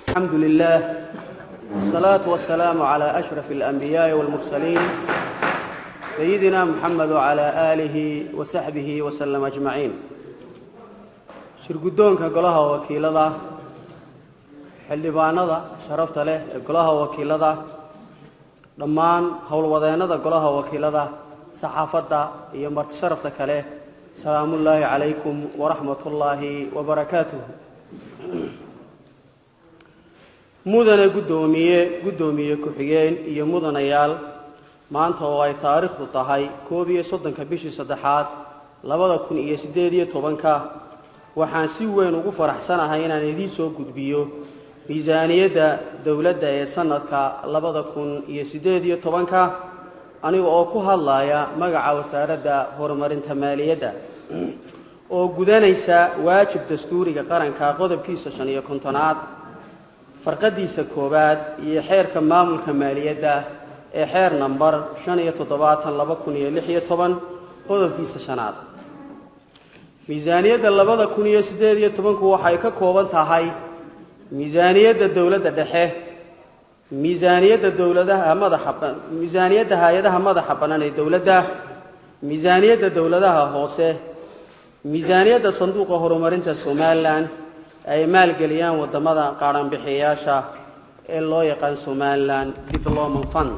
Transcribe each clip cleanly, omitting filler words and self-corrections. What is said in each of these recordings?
الحمد لله والصلاة والسلام على أشرف الأنبياء والمرسلين سيدنا محمد وعلى آله وصحبه وسلم أجمعين شرقدونك قلها وكيلة حلبانة شرفت له قلها وكيلة ضمان حول وضعنا قلها وكيلة صحافة يمرت شرفتك له سلام الله عليكم ورحمة الله وبركاته مدن قدومية كحيين iyo mudanayaal maanta oo ay taariikhdu tahay 11 bishii saddexaad 2018 waxaan si weyn ugu faraxsanahay inaan idin soo gudbiyo miisaaniyadda dawladda ee sanadka 2018 aniga oo ku hadlaya magaca wasaaradda horumarinta maaliyadda oo gudanaysa waajib dastuuriga qaranka qodobkiisa 55aad فرقديسة كوباد يحيرك مامل كمالية حير نمبر 75 لبكونية لحية طبعا قدب كيسة شناد ميزانية اللبادة كونية سديدية طبعا كوا حيكا كوبان تاهاي ميزانية الدولة الدحيه ميزانية الدولة هماذا حبان ميزانية هايدا هماذا حبانان الدولة ميزانية الدولة هوسه ميزانية صندوق هرمارنت سومالان أي مال قليان ودمدا قارن بحياشة اللو يقان سومالان ديفلوبمنت فند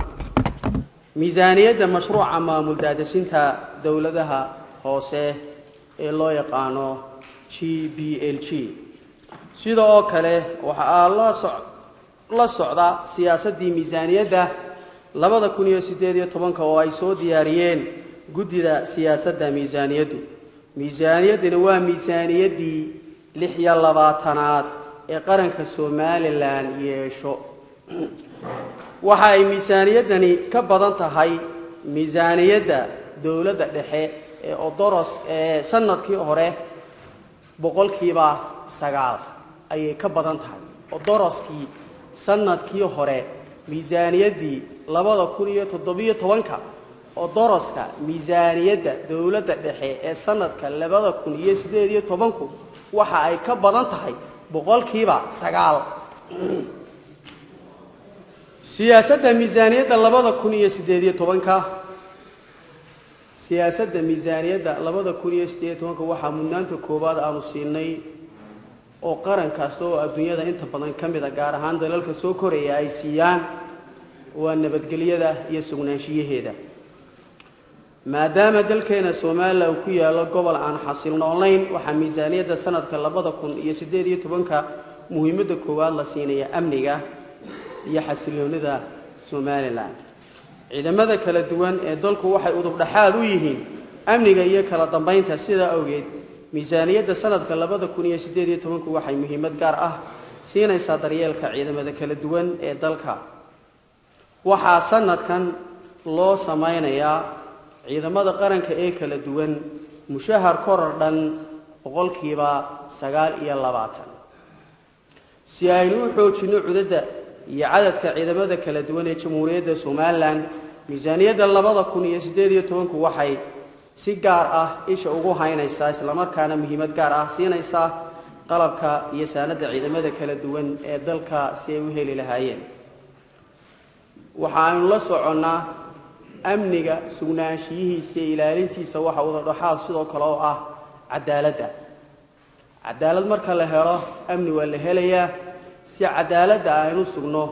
ميزانية مشروع ما مدادسينتا دولتها هوسه اللو يقانو GBLG سيدا او كله waxa la socda siyaasadii miisaaniyada 2018 oo ay soo diyaariyeen gudida siyaasadda miisaaniyaduna waa miisaaniyadii 26aad ee qaranka Soomaaliland yeesho waxa ay miisaaniyadani ka badan tahay miisaaniyadda dawladda dhexe ee odoros ee sanadkii hore 9% ay ka badan tahay odoroskii sanadkii hore miisaaniyadii 2017 odoroska miisaaniyadda dawladda dhexe ee sanadka 2018 waxa ay ka badan tahay 9% siyaasadda miisaaniyadda 2018 siyaasadda miisaaniyadda 2018 waxa mudnaanta koobaad aanu siinay oo qarankaas oo adduunyada inta badan kamid ah gaar ahaan dalalka soo koreeya ay siiyaan waa nabadgelyada iyo sugnaanshiyaheeda maadaama dalkeena Soomaaliland ku yaalo gobol aan xasilnoonayn waxa miisaaniyadda sanadka 2018 muhiimadda koowaad la siinaya amniga iyo xasilloonida Soomaaliland ciidamada kala duwan ee dalku waxay udub dhaxaad u yihiin amniga iyo kala dambeynta sida awgeed miisaaniyadda sanadka 2018 waxay muhiimad gaar ah siinaysaa daryeelka ciidamada kala duwan ee dalka waxa sanadkan loo sameeyaa ciidamada qaranka ee kala duwan mushahar korodhan 9% si aynu xoojino cudada iyo cadadka ciidamada kala duwan ee Jamhuuriyadda Soomaaliland miisaaniyadda 2018 waxay si gaar ah isha ugu haynaysa isla markaana muhiimad gaar ah siinaysa qalabka iyo saanada ciidamada kala duwan ee dalka si ay u heli lahaayeen waxaanu la soconnaa amniga sugnaanshiyihiisa iyo ilaalintiisa waxa uu dhaxal sidoo kale oo ah cadaalad marka la helo amni waa la helayaa si cadaaladda aynu sugno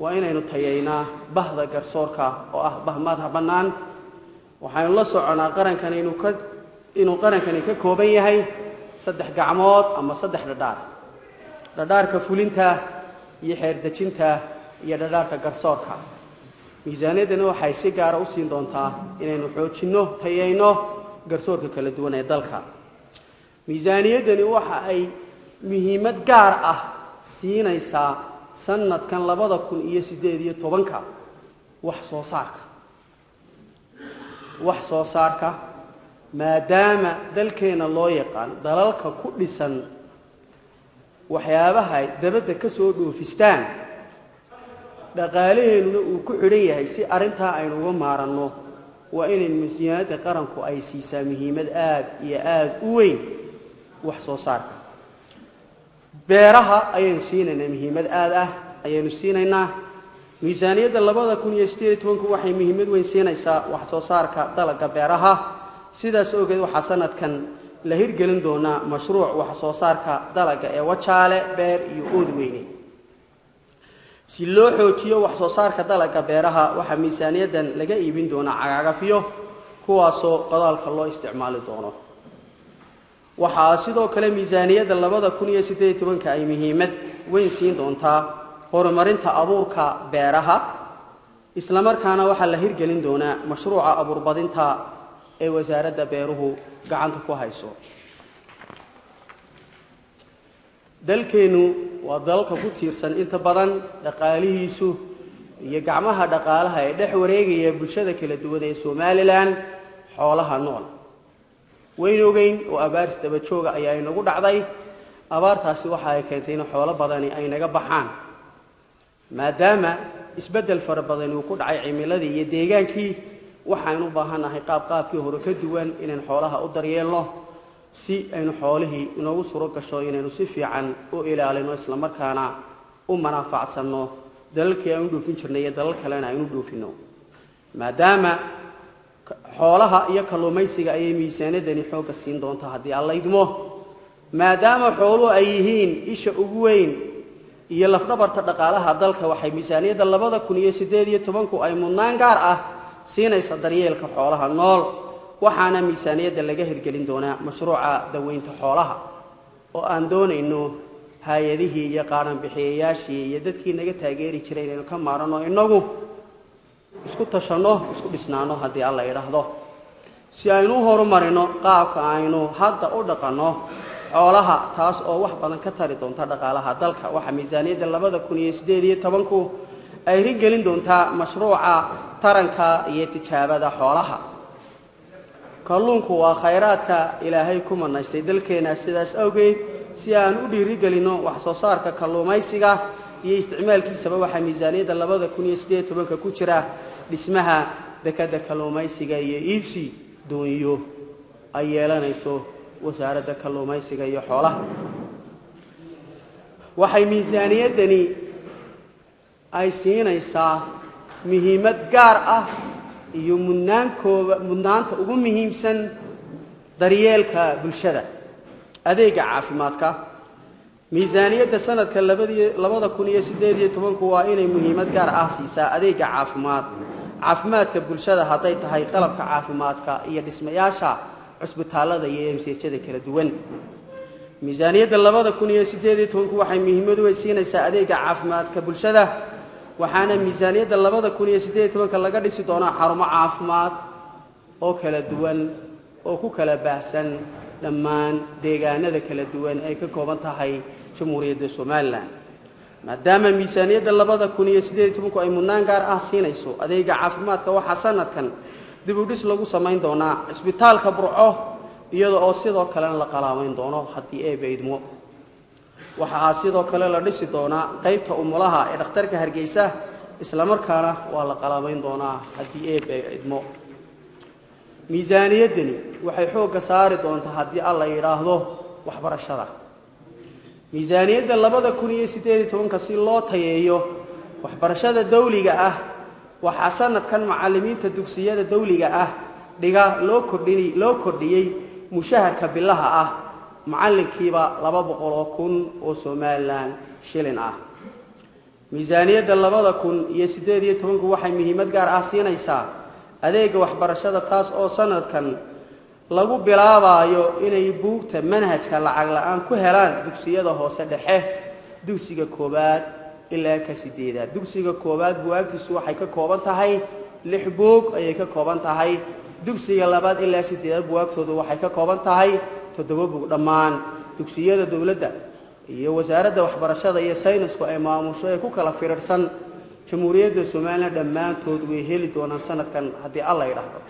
waa inaynu tayeynaa bahda garsoorka oo ah bahmad bannaan waxaanu la soconaa qarankan inuu qarankani ka kooban yahay 3 gacmood ama 3 dhadhaarka fulinta iyo xeer dejinta iyo dhadhaarka garsoorka miisaaniyadana waxay si gaar ah u siin doontaa inaynu xoojino tayeyno garsoorka kala duwan ee dalka miisaaniyadani waxa ay muhiimad gaar ah siinaysaa sanadkan 2018 wax soo saarka maadaama dalkeena loo yaqaan dalalka ku dhisan waxyaabaha dabadda ka soo dhoofistaan dhaqaalaheennuna uu ku xidhan yahay si arintaa aynu uga maaranno waa inay miisaaniyadda qaranku ay siisaa muhiimad aad iyo aad u weyn wax soo saarka beeraha ayaynu siinaynaa muhiimad aad ah ayaynu siinaynaa miisaaniyadda 2018 waxay muhiimad weyn siinaysaa wax soo saarka dalagga beeraha sidaas ogeed waxa sanadkan la hirgelin doonaa mashruuc wax soo saarka dalagga ee Wajaale beer iyo Oodweyne si loo xoojiyo wax soo saarka dalagga beeraha waxa miisaaniyaddan laga iibin doonaa cagaagafiyo kuwaasoo qodaalka loo isticmaali doono waxa sidoo kale miisaaniyadda 2018 ay muhiimad weyn siin doontaa horumarinta abuurka beeraha isla markaana waxa la hirgelin doonaa mashruuca abuur badinta ee wasaaradda beeruhu gacanta ku hayso dalkeenu waa dalka ku tiirsan inta badan dhaqaalihiisu iyo gacmaha dhaqaalaha ee dhex wareegaya bulshada kala duwan ee Soomaaliland xoolaha nool weyn ogeyn oo abaar daba jooga ayaa inagu dhacday abaartaasi waxa ay keentay in xoolo badani ay naga baxaan maadaama isbedel fara badan uu ku dhacay cimiladii iyo deegaankii waxaanu u baahanahay qaabkii hore ka duwan inaan xoolaha u daryeelno si aynu xoolihii inoogu suro gasho inaynu si fiican u ilaalino isla markaana u manaafacsano dalalkii aynu dhoofin jirnay iyo dalal kalena aynu dhoofino maadaama xoolaha iyo kalluumaysiga ay miisaaniyadani xoog siin doonto haddii alla idmo maadaama xooluhu ay yihiin isha ugu weyn iyo lafdhabarta dhaqaalaha dalka waxay miisaaniyadda 2018 ay mudnaan gaar ah siinaysa daryeelka xoolaha nool waxaana miisaaniyadda laga hirgelin doonaa mashruuca daweynta xoolaha oo aan doonayno hay'adihii iyo qaaran bixiyayaashii iyo dadkii naga taageeri jiray inaynu ka maarano inagu isku tashano isku dhisnaano haddii alla yiraahdo si aynu horumarino qaabka aynu hadda u dhaqano xoolaha taas oo wax badan ka tari doonta dhaqaalaha dalka waxa miisaaniyadda 2018 ay hirgelin doontaa mashruuca taranka iyo tijaabada xoolaha kalluunku waa khayraadka ilaahay ku manaystay dalkeena sidaas awgeed si aan u dhiirigelino wax soo saarka kalluumaysiga iyo isticmaalkiisa waxa miisaaniyadda 2018 ku jira dhismaha dekada kalluumaysiga iyo iibsi dooniyo ay yeelanayso wasaaradda kalluumaysiga iyo xoolaha waxay miisaaniyaddani ay siinaysaa muhiimad gaar ah iyo mudnaanta ugu muhiimsan daryeelka bulshada adeega caafimaadka miisaaniyadda sanadka 2018 waa inay muhiimad gaar ah siisaa adeega caafimaadka bulshada haday tahay qalabka caafimaadka iyo dhismayaasha cusbitaalada iyo MCHada kala duwan miisaaniyadda 2018 waxay muhiimad weyn siinaysaa adeega caafimaadka bulshada waxaana miisaaniyadda 2018 laga dhisi doonaa xarumo caafimaad oo kala duwan oo ku kala baahsan dhammaan deegaanada kala duwan ay ka kooban tahay Jamhuuriyadda Soomaaliland maadaama miisaaniyadda 2018 ay mudnaan gaar ah siinayso adeega caafimaadka waxa sanadkan dib u dhis lagu sameyn doonaa isbitaalka Burco iyadoo oo sidoo kale la qalaameyn doono hadii ay beedmo waxa sidoo kale la dhisi doonaa qaybta umulaha ee dhakhtarka Hargeysa isla markaana waa la qalaameyn doonaa hadii ay beedmo miisaaniyaddani waxay xoogga saari doontaa haddii alla yidhaahdo waxbarashada miisaaniyadda 2018 si loo tayeeyo waxbarashada dawliga ah waxa sanadkan macallimiinta dugsiyada dawliga ah dhiga loo kordhiyay mushaharka bilaha ah macallinkiiba 200,000 oo Soomaaliland shilin ah miisaaniyadda 2018 waxay muhiimad gaar ah siinaysaa adeega waxbarashada taas oo sanadkan lagu bilaabayo inay buugta manhajka lacag la'aan ku helaan dugsiyada hoose dhexe dugsiga koobaad ilaa ka 8 dugsiga koobaad buugtiisu waxay ka kooban tahay 6 buug ayay ka kooban tahay dugsiga labaad ilaa 8 buugtoodu waxay ka kooban tahay 7 buug dhammaan dugsiyada dawladda iyo wasaaradda waxbarashada iyo saynisku ay maamusho ay ku kala fiirsan jamhuuriyadda Soomaaliya dhammaantood way heli doonaan sanadkan haddii alla yiraahdo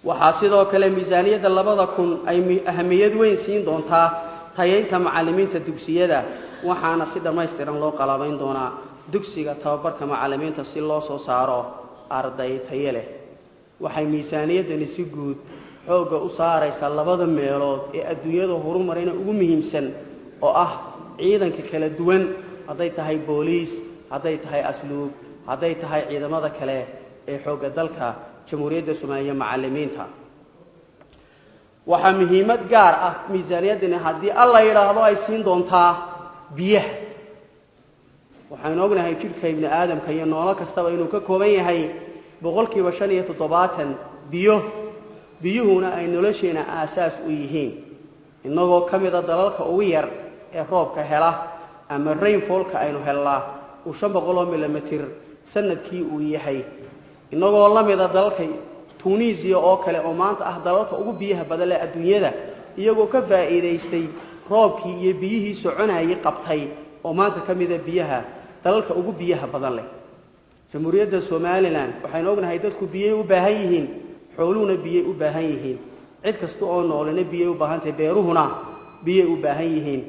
waxa sidoo kale miisaaniyadda 2000 ay ahamiyad weyn siin doontaa tayeynta macallimiinta dugsiyada waxaana si dhameystiran loo qalabayn doonaa dugsiga tababarka macallimiinta si loo soo saaro arday tayo leh waxay miisaaniyaddani si guud xooga u saaraysaa labada meelood ee adduunyada horumarina ugu muhiimsan oo ah ciidanka kala duwan haday tahay booliis haday tahay asluub haday tahay ciidamada kale ee xooga dalka jamhuuriyadda Soomaaliya macallimiinta waxa muhiimad gaar ah miisaaniyaddani haddii alla yiraahdo ay siin doontaa biyaha waxaan ognahay jirka ibni aadamka iyo noolo kastaba inuu ka kooban yahay 75% biyuhuna ay nolosheena aasaas u yihiin inagoo kamida dalalka ugu yar ee roobka hela ama rainfallka aynu helnaa 500 millimeter sanadkii uu yahay inagoo lamida dalalka Tunisia oo kale oo maanta ah dalalka ugu biyaha badan ee adduunyada iyagoo ka faa'iideystay roobkii iyo biyihii soconayay qabtay oo maanta kamida biyaha dalalka ugu biyaha badan leh jamhuuriyadda Soomaaliland waxaan ognahay dadku biyo u baahan yihiin xooluhuna biyo u baahan yihiin cid kasta oo noolna biyo u baahan tahay beeruhuna biyo u baahan yihiin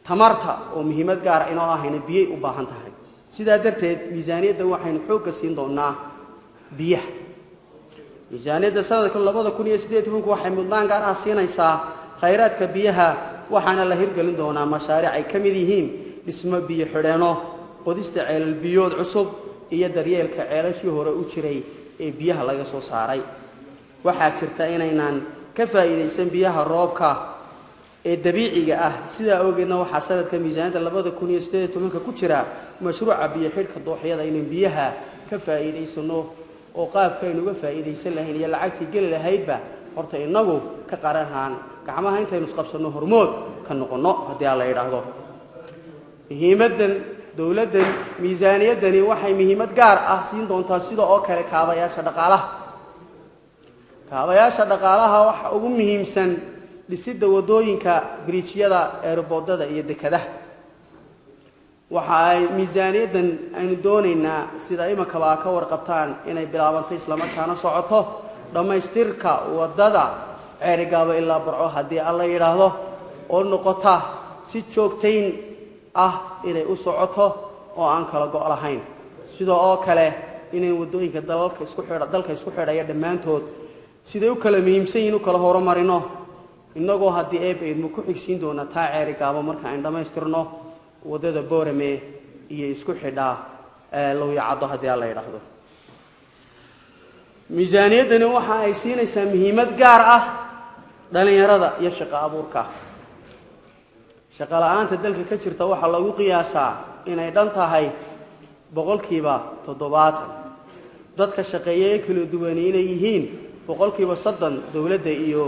tamarta oo muhiimad gaar ah inoo ahayna biyo u baahan tahay sidaa darteed miisaaniyadda waxaan xoogga siin doonaa biyaha miisaaniyadda sanadka 2018 waxay mudnaan gaar ah siinaysaa khayraadka biyaha waxaana la hirgelin doonaa mashaariic ay kamid yihiin dhismo biyo xidheeno qodista ceelal biyood cusub iyo daryeelka ceelashii hore u jiray ee biyaha laga soo saaray waxa jirta inaynaan ka faa'iideysan biyaha roobka ee dabiiciga ah sida ogeedna waxa sanadka miisaaniyadda 2018 ku jira mashruuca biyo xidhka dooxyada inaan biyaha ka faa'iideysano oo qaabkaynu uga faa'iideysan lahayn iyo lacagtii gali lahaydba horta inagu ka qarahaan gacmaha intaynu isqabsano hormood ka noqono haddii alla yiraahdo muhiimadan dawladda miisaaniyaddani waxay muhiimad gaar ah siin doontaa sida oo kale kaabayaasha dhaqaalaha waxa ugu muhiimsan dhisidda wadooyinka bridge-yada airport-da iyo dekadaha waxa ay miisaaniyaddan aynu doonaynaa sida imika baa ka warqabtaan inay bilaabanto isla markaana socoto dhamaystirka wadada Ceerigaabo ilaa Burco haddii alla yiraahdo oo noqota si joogtayn ah inay u socoto oo aan kala go' lahayn sidoo oo kale inay wadooyinka dalka isku xidhaya dhamaantood sidoo kale muhiimsan inuu kala horumarino inagoo haddii aynu ku xigsiin doona taa Ceerigaabo marka aan dhamaystirno wadada Boorame iyo isku xidha loo yacado haddii alla yiraahdo miisaaniyaddani waxa ay siinaysaa muhiimad gaar ah dhalinyarada iyo shaqo abuurka shaqo la'aanta dalka ka jirta waxa lagu qiyaasaa inay dhan tahay 70% dadka shaqeeya kala duwan inay yihiin 30% dawladda iyo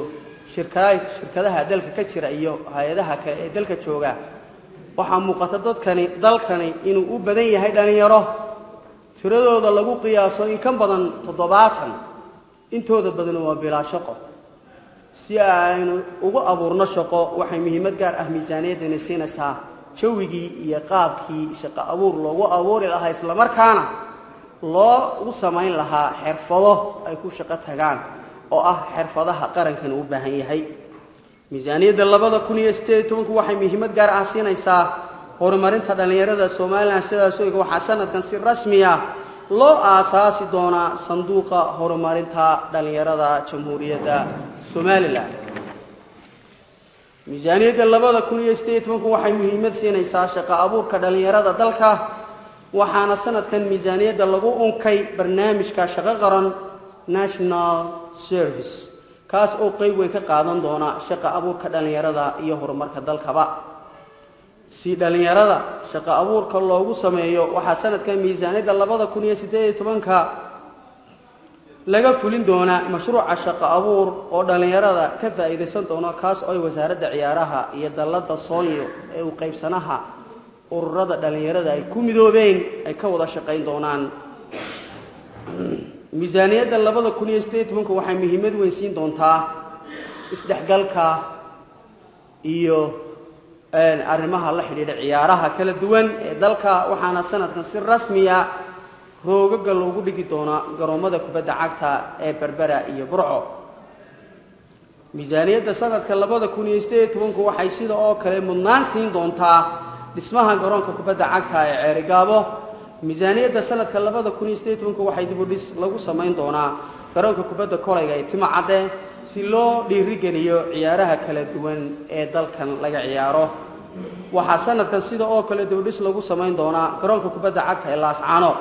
shirkadaha dalka ka jira iyo hay'adaha kale ee dalka jooga waxa muuqata dalkani inuu u badan yahay dhalinyaro tiradooda lagu qiyaaso in ka badan 70 intooda badan waa bilaa shaqo si aynu ugu abuurno shaqo waxay muhiimad gaar ah miisaaniyaddani siinaysaa jawigii iyo qaabkii shaqo abuur loogu abuuri lahaa isla markaana loo u samayn lahaa xirfado ay ku shaqo tagaan oo ah xirfadaha qarankan u baahan yahay miisaaniyadda 2018 waxay muhiimad gaar ah siinaysaa horumarinta dhalinyarada Soomaaliland sidaas oo waxa sanadkan si rasmi ah loo aasaasi doonaa sanduuqa horumarinta dhalinyarada jamhuuriyadda Somaliland. miisaaniyadda 2018 waxay muhiimad siinaysaa shaqo abuurka dhalinyarada dalka, waxaana sanadkan miisaaniyadda lagu unkay barnaamijka shaqo qaran National Service, kaas oo qayb weyn ka qaadan doona shaqo abuurka dhalinyarada iyo horumarka dalkaba. si dhalinyarada shaqo abuurka loogu sameeyo, waxaa sanadkan miisaaniyadda 2018 laga fulin doona mashruuca shaqo abuur oo dhalinyarada ka faa'iideysan doona, kaas oo wasaaradda ciyaaraha iyo dalladda Soomaaliya ee u qaybsanaha ururada dhalinyarada ay ku midoobeen ay ka wada shaqeyn doonaan. miisaaniyadda 2018 waxay muhiimad weyn siin doontaa isdhexgalka iyo arrimaha la xidhiidha ciyaaraha kala duwan ee dalka, waxaana sanadkan si rasmi ah roogaga loogu dhigi doonaa garoomada kubadda cagta ee Berbera iyo Burco. miisaaniyadda sanadka 2018 waxay sidoo kale mudnaan siin doontaa dhismaha garoonka kubadda cagta ee Ceerigaabo. miisaaniyadda sanadka 2018 waxay dib u dhis lagu sameyn doonaa garoonka kubadda kolayga ee Timacade si loo dhiirigeliyo ciyaaraha kala duwan ee dalkan laga ciyaaro. waxaa sanadkan sidoo kale dib u dhis lagu sameyn doonaa garoonka kubadda cagta ee Laascaano.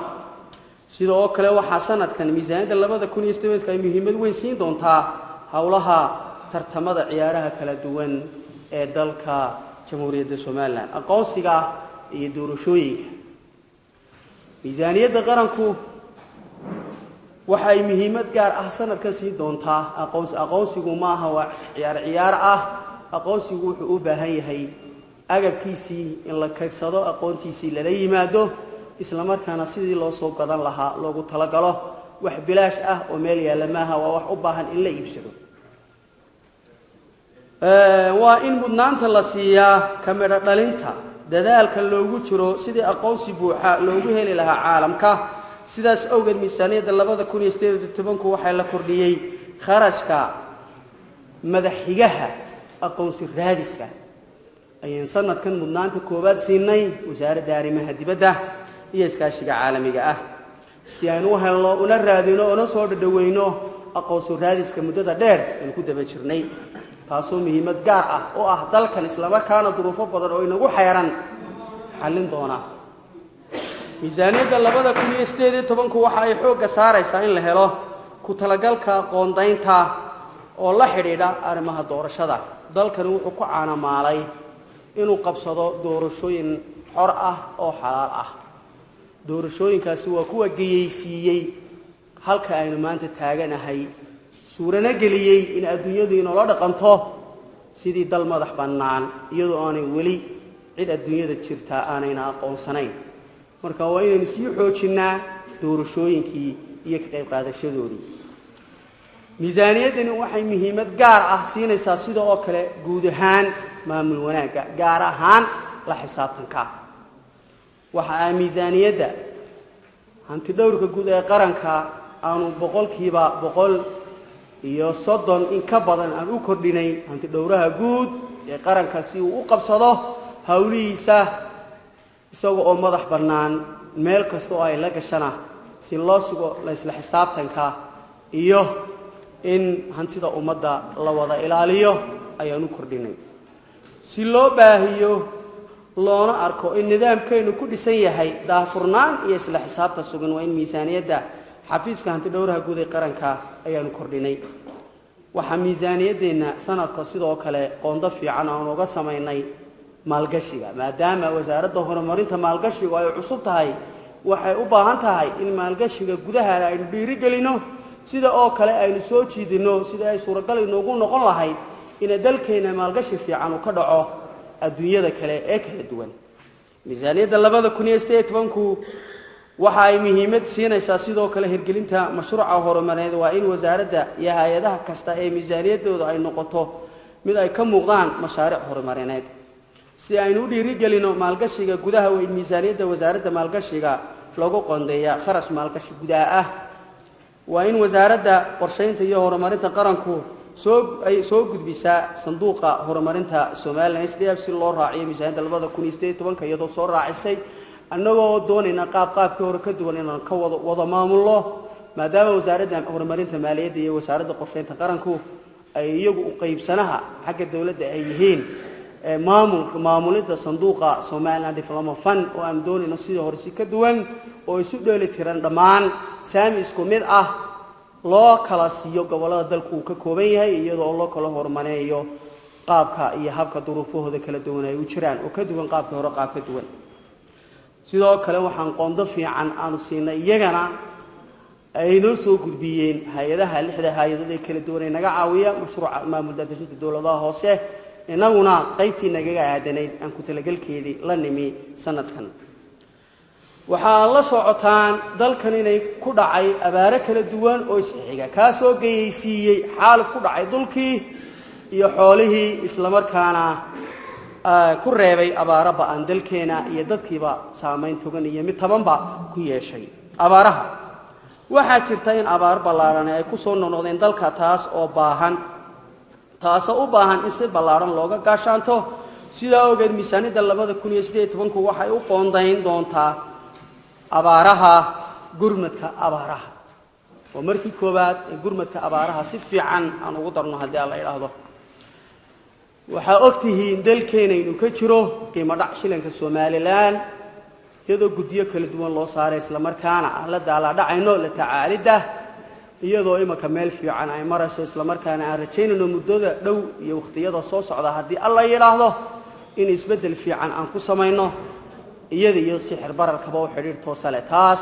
sidoo kale waxaa sanadkan miisaaniyadda 2018 ay muhiimad weyn siin doontaa hawlaha tartamada ciyaaraha kala duwan ee dalka jamhuuriyadda Somaliland, aqoonsiga iyo doorashooyinka. miisaaniyadda qaranku waxay muhiimad gaar ah sanadkan siin doontaa aqoonsigu ma aha wax ciyaar ah. aqoonsigu wuxuu u baahan yahay agabkiisii in la kaydsado, aqoontiisii lala yimaado, isla markaana sidii loo soo gadan lahaa loogu talagalo. wax bilaash ah oo meel yaala maaha, waa wax u baahan in la iibsado. waa in mudnaanta la siiyaa kamera dhalinta dadaalka loogu jiro sidii aqoonsi buuxa loogu heli lahaa caalamka. sidaas awgeed miisaaniyadda 2018 waxay la kordhiyay kharashka madaxigaha aqoonsi raadiska. ayaan sanadkan mudnaanta koobaad siinay wasaaradda arrimaha dibadda iyo iskaashiga caalamiga ah si aan u helno una raadino oo soo dhaweyno aqoonsi raadiska muddada dheer ee ku daba jirnay, taasoo muhiimad gaar ah oo ah dalkan isla markaana duruufo badan oo inagu xeeran xallin doona. miisaaniyadda 2018 waxa ay xoogga saaraysaa in la helo ku talagalka qoondaynta oo la xidhiidha arrimaha doorashada. dalkan wuxuu ku caanamaalay inuu qabsado doorashooyin xor ah oo xalaal ah. doorashooyinkaasi waa kuwa geyeysiiyey halka aynu maanta taaganahay, suurana geliyey in adduunyadu inoola dhaqanto sidii dal madax bannaan iyadoo aanay weli cid adduunyada jirta aanayna aqoonsanayn. marka waa inaynu sii xoojinnaa doorashooyinkii iyo ka qayb qaadashadoodii. miisaaniyaddani waxay muhiimad gaar ah siinaysaa sidoo kale guud ahaan maamul wanaagga, gaar ahaan la xisaabtanka. waxa ay miisaaniyadda hanti dhowrka guud ee qaranka aanu 100% iyo 30 in ka badan aan u kordhinay hanti dhowraha guud ee qaranka si uu u qabsado hawlihiisa isagoo oo madax bannaan meel kasta oo ay la gashana si loo sugo la isla xisaabtanka iyo in hantida ummadda la wada ilaaliyo ayaan u kordhinay. si loo baahiyo loona arko in nidaamkeenu ku dhisan yahay daahfurnaan iyo isla xisaabta sugan, waa in miisaaniyadda xafiiska hanti dhowraha guud ee qaranka ayaanu kordhinay. waxaa miisaaniyaddeena sanadka sidoo kale qondo fiican aan uga samaynay maalgashiga, maadaama wasaaradda horumarinta maalgashigu ay cusub tahay. waxay u baahan tahay in maalgashiga gudaha aynu dhiirigelino, sida oo kale aynu soo jiidino sida ay suuragal inoogu noqon lahayd in dalkeena maalgashi fiican uu ka dhaco adduunyada kale ee kala duwan. miisaaniyadda 2018 waxa ay muhiimad siinaysaa sidoo kale hirgelinta mashruuca horumarineed. waa in wasaaradda iyo hay'adaha kasta ee miisaaniyaddooda ay noqoto mid ay ka muuqdaan mashaariic horumarineed. si aynu u dhiirigelino maalgashiga gudaha, waa in miisaaniyadda wasaaradda maalgashiga lagu qoondeeyaa kharash maalgashi gudaha ah. waa in wasaaradda qorsheynta iyo horumarinta qaranku soo gudbisaa sanduuqa horumarinta Somaliland SDF si loo raaciyo miisaaniyadda 2018 iyadoo soo raacisay annagoo doonayna qaabkii hore ka duwan inaan ka wada maamulno maadaama wasaaradda horumarinta maaliyadda iyo wasaaradda qorsheynta qaranku ay iyagu u qaybsanaha xagga dawladda ay yihiin maamulidda sanduuqa Somaliland Development Fund oo aan doonayno sidoo hore si ka duwan oo isu dheeli tiran dhammaan saami isku mid ah loo kala siiyo gobolada dalku ka kooban yahay iyadoo loo kala horumariyo qaabka iyo habka duruufahooda kala duwan ay u jiraan oo ka duwan qaabka hore qaab ka duwan sidoo kale waxaan qondo fiican aan siinay iyagana ay noo soo gudbiyeen hay'adaha lixda hay'adood ee kala duwan ee naga caawiya mashruuca maamulka dejinta dawladaha hoose inaguna qaybtii nagaga aadanayd aan ku talagalkeedii la nimi sanadkan waxaa la socotaan dalkan inay ku dhacay abaare kala duwan oo isxiga ka soo geeysiiyay xaalad ku dhacay dulkii iyo xoolihii isla markaana ku reebay abaara ba'an dalkeena iyo dadkiiba saameyn togan iyo mid tabanba ku yeeshay abaaraha waxaa jirta in abaar ballaaran ay ku soo noqdeen dalka taas oo u baahan in si ballaaran looga gaashaanto sida ogeed miisaaniyadda 2018 waxay u qoondayn doontaa abaaraha gurmadka abaaraha oo markii koobaad ee gurmadka abaaraha si fiican aan ugu darno haddii la yiraahdo waxaa ogtihiin dalkeena inuu ka jiro qiimo dhac shilinka Somaliland iyadoo guddiyo kala duwan loo saaray isla markaana aan la daala dhacayno la tacaalida iyadoo imaka meel fiican ay marayso isla markaana aan rajaynayno muddada dhow iyo waqtiyada soo socda haddii alla yiraahdo in isbedel fiican aan ku samayno iyada iyo sixir bararkaba u xiriir toos ah taas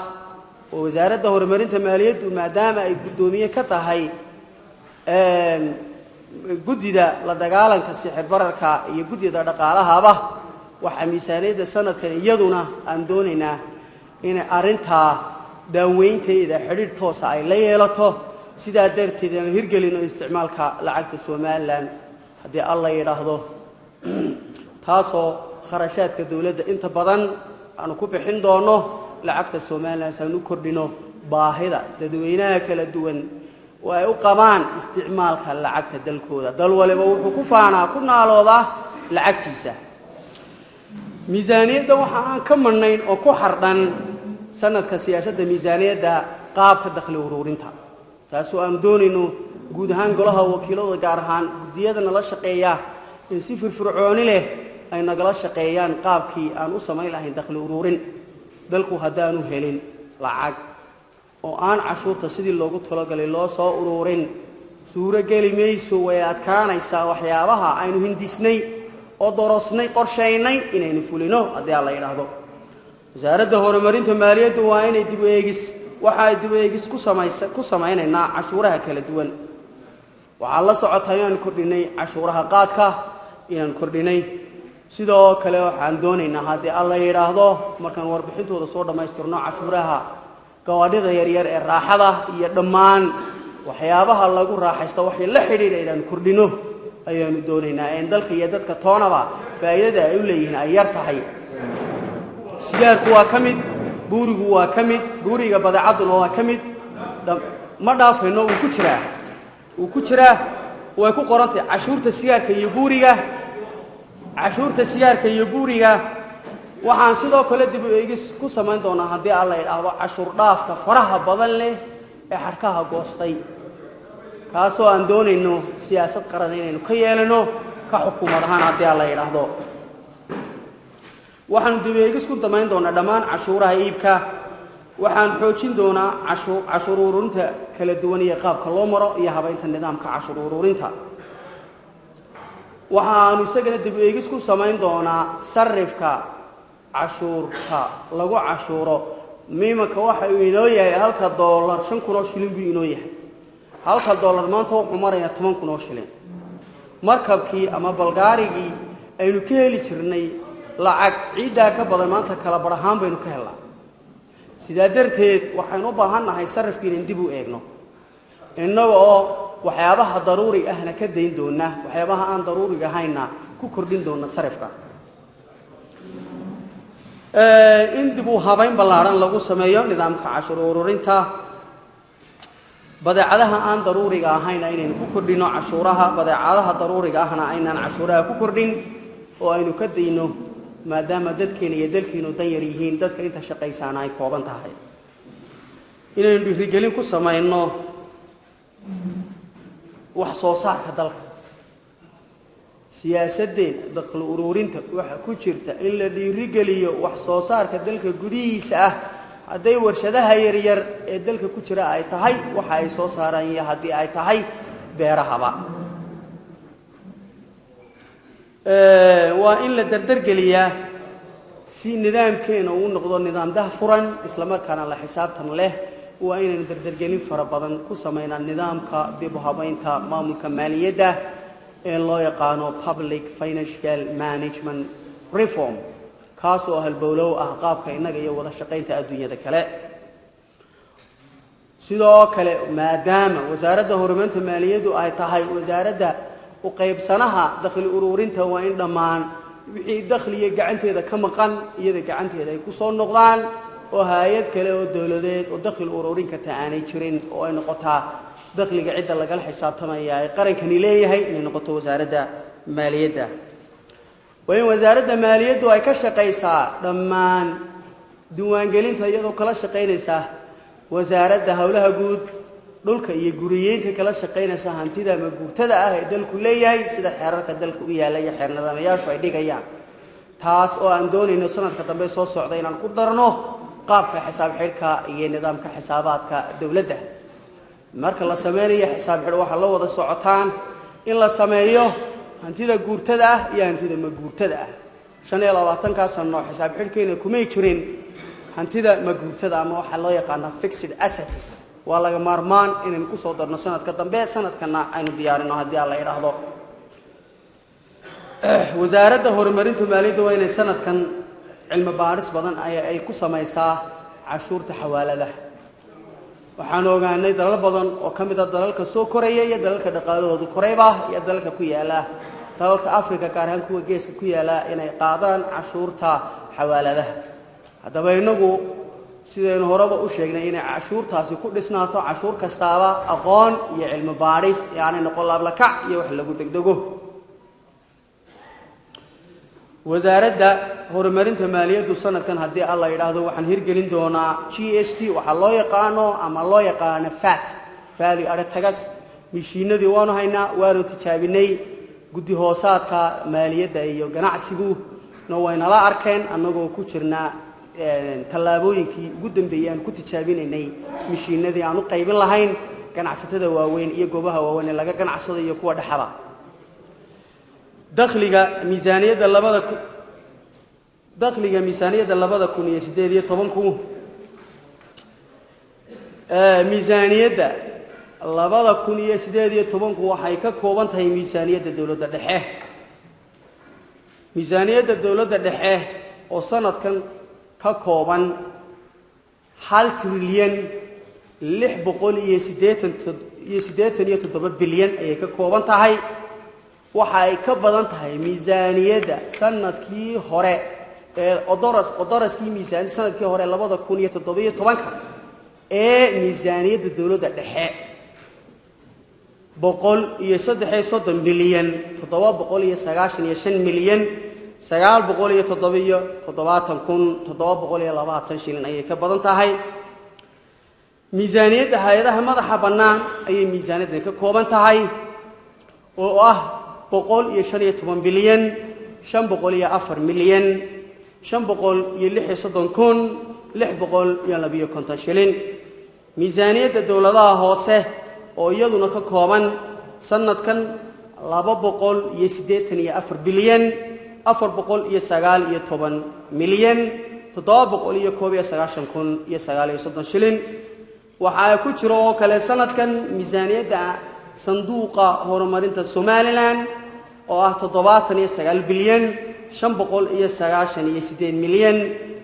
oo wasaaradda horumarinta maaliyadda maadaama ay gudoomiye ka tahay guddida la dagaalanka sixir bararka iyo guddida dhaqaalahaba waxa miisaaniyadda sanadkan iyaduna aan doonaynaa in arinta daaweynteeda xiriir toos ah ay la yeelato sida darteed aan hirgelino isticmaalka lacagta Somaliland haddii alla yiraahdo taasoo kharashaadka dawladda inta badan aan ku bixin doono lacagta Somaliland saanu kordhino baahida dadweynaha kala duwan oo ay u qabaan isticmaalka lacagta dalkooda dal waliba wuxuu ku faanaa ku naalooda lacagtiisa miisaaniyadda waxa aan ka marnayn oo ku xardhan sanadka siyaasadda miisaaniyadda qaabka dakhli ururinta taasoo aan doonayno guud ahaan golaha wakiilada gaar ahaan guddiyada la shaqeeya in si firfircooni leh ay nagala shaqeeyaan qaabkii aan u samayn lahayn dakhli ururin dalku haddaanu helin lacag oo aan cashuurta sidii loogu talagalay loo soo ururin suura gali mayso way adkaanaysaa waxyaabaha aynu hindisnay oo dorosnay qorsheynay inaynu fulino haddii la yiraahdo wasaaradda horumarinta maaliyadda waa inay dib u eegis waxa ay dib u eegis ku sameeynaa cashuuraha kala duwan waxa la socotay inaan kordhinay cashuuraha qaadka inaan kordhinay sidoo kale waxaan doonaynaa haddii alla yiraahdo markaan warbixintooda soo dhameystirno cashuuraha gawaadhida yaryar ee raaxada iyo dhammaan waxyaabaha lagu raaxaysto waxay la xiriireen inaan kordhino ayaanu doonaynaa in dalka iyo dadka toonaba faa'iidada ay u leeyihiin ay yar tahay sigaarku waa kamid buurigu waa kamid buuriga badeecaduna waa kamid ma dhaafayno uu ku jiraa way ku qorantay cashuurta sigaarka iyo buuriga waxaan sidoo kale dib u eegis ku samayn doonaa haddii alla yiraahdo cashuur dhaafka faraha badan leh ee xarkaha goostay kaasoo aan doonayno siyaasad qaran inaynu ka yeelano ka xukuumad ahaan haddii alla yiraahdo waxaan dib u eegis ku samayn doonaa dhammaan cashuuraha iibka waxaan xoojin doonaa cashuur ururinta kala duwan iyo qaabka loo maro iyo habaynta nidaamka cashuur ururinta waxaan isagana dib u eegis ku samayn doonaa sarifka cashuurta lagu cashuuro miimaka waxa uu inoo yahay halka dollar 5,000 oo shilin buu inoo yahay halka dollar maanta wuxuu marayaa 10,000 oo shilin markabkii ama balgaarigii aynu ka heli jirnay lacag ciidaa ka badan maanta kala barahaan baynu ka helnaa sidaa darteed waxaynu u baahannahay sarifkiina in dib u eegno innaga oo waxyaabaha daruuri ahna ka dayn doona waxyaabaha aan daruuriga ahayna ku kordhin doona sarifka in dib u habayn ballaaran lagu sameeyo nidaamka cashuur ururinta badeecadaha aan daruuriga ahayna inaynu ku kordhino cashuuraha badeecadaha daruuriga ahna aynaan cashuuraha ku kordhin oo aynu ka dayno maadaama dadkeena iyo dalkeenu dan yar yihiin dadka inta shaqaysaana ay kooban tahay inaynu dhiirigelin ku samayno wax soo saarka dalka siyaasadeen dakhli ururinta waxa ku jirta in la dhiirigeliyo wax soo saarka dalka gudihiisa ah haday warshadaha yar yar ee dalka ku jira ay tahay waxa ay soo saaraan iyo hadii ay tahay beerahaba waa in la dardar geliyaa si nidaamkeena uu noqdo nidaam daahfuran isla markaana la xisaabtan leh waa inaynu dardar gelin fara badan ku sameynaa nidaamka dib u habaynta maamulka maaliyadda ee loo yaqaano public financial management reform kaas oo halbowlow ah qaabka inaga iyo wada shaqaynta adduunyada kale sidoo kale maadaama wasaaradda horumarinta maaliyaddu ay tahay wasaaradda u qaybsanaha dakhli ururinta waa in dhammaan wixii dakhliga gacanteeda ka maqan iyada gacanteeda ay ku soo noqdaan oo hay'ad kale oo dawladeed oo dakhli ururin ka taanay jirin oo ay noqotaa dakhliga cidda laga xisaabtamaya ay qarankani leeyahay inay noqoto wasaaradda maaliyadda way wasaaradda maaliyaddu ay ka shaqaysaa dhammaan diiwaangelinta iyadoo kala shaqaynaysa wasaaradda hawlaha guud dhulka iyo guriyeynta kala shaqaynaysa hantida ama guurtada ah ee dalku leeyahay sida xeerarka dalka u yaala iyo xeer nidaamyaashu ay dhigayaan taas oo aan doonayno sanadka dambe soo socda inaan ku darno qaabka xisaab xidhka iyo nidaamka xisaabaadka dawladda marka la sameeyo xisaab xidh waxa la wada socotaan in la sameeyo hantida guurtada ah iyo hantida ma guurtada ah 25 ka sano xisaab xidhkeena kuma jirin hantida ma guurtada ama waxa loo yaqaan fixed assets waa laga maarmaan inaan ku soo darno sanadka dambe sanadkana aynu diyaarino hadii alla yiraahdo wasaaradda horumarinta maaliyadda waa inay sanadkan cilmi baaris badan ay ku samaysaa cashuurta xawaaladaha waxaan ogaanay dalal badan oo kamid ah dalalka soo koraya iyo dalalka dhaqaalahoodu korayba iyo dalalka ku yaala dalalka Afrika gaar ahaan kuwa geeska ku yaala inay qaadaan cashuurta xawaaladaha hadaba inagu sidaynu horeba u sheegnay inay cashuurtaasi ku dhisnaato cashuur kastaaba aqoon iyo cilmi baaris yaani noqon laab la kac iyo wax lagu degdego wasaaradda horumarinta maaliyaddu sanadkan hadii alla yiraahdo waxaan hirgelin doonaa GST waxa loo yaqaano ama loo yaqaan VAT value added tax mishiinadii waanu haynaa waanu tijaabinay guddi hoosaadka maaliyadda iyo ganacsigu wayna la arkeen anagoo ku jirnaa talaabooyinkii ugu dambeeyay ku tijaabinay mishiinadii aan u qaybin lahayn ganacsatada waaweyn iyo goobaha waaweyn ee laga ganacsado iyo kuwa dhaxaba dakhliga miisaaniyadda labada kun iyo 18 miisaaniyadda 2018 waxay ka kooban tahay miisaaniyadda dawladda dhexe miisaaniyadda dawladda dhexe oo sanadkan ka kooban 1 trilyan 687 bilyan ay ka kooban tahay waxa ay ka badan tahay miisaaniyadda sanadkii hore ee odoraskii miisaan sanadkii hore 2017 ee miisaaniyadda dawladda dhexe 133 bilyan 795 milyan 907 shilin ay ka badan tahay miisaaniyadda hay'adaha madaxa banaan ay miisaaniyadda ka kooban tahay oo ah 115 bilyan 504 milyan 536 shilin miisaaniyadda dawladaha hoose oo iyaduna ka kooban sanadkan 284 bilyan 419 milyan 791 shilin waxa ku jiro oo kale sanadkan miisaaniyadda sanduuqa horumarinta Somaliland oo ah 79 bilyan 598 milyan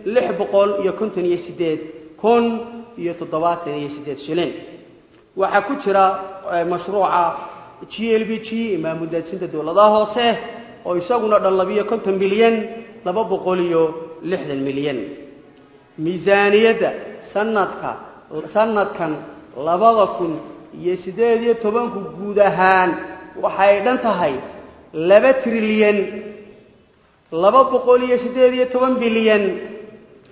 658 shilin waxa ku jira mashruuca GLBG maamul daadsinta dawladaha hoose oo isaguna dhan 250 bilyan 260 milyan miisaaniyadda sanadkan 2018 guud ahaan waxay dhan tahay 2 trilyan laba boqol iyo 18 bilyan